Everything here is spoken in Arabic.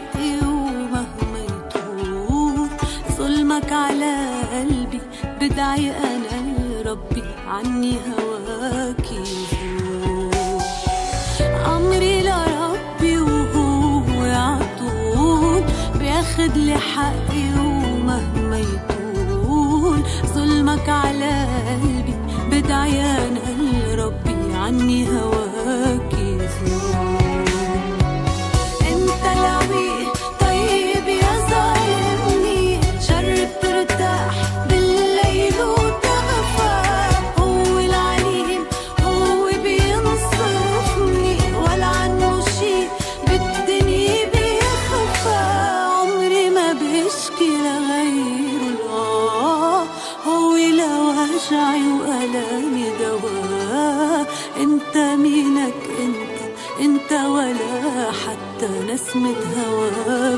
حقي ومهما يطول ظلمك على قلبي بدعي أنا لربي عني هواك يزول. أمري لربي وهو يعطول بياخد لي حقي ومهما يطول ظلمك على قلبي بدعي أنا لربي عني هواك يزول. انت العويل طيب يا ظالمني شر بترتاح بالليل وتغفى. هو العليم هو بينصفني ولا عنه شي بالدنيا بيخفى. عمري ما بشكي لغيره هو لوجعي وألامي دواء. انت مينك انت ولا حتى نسمة هوا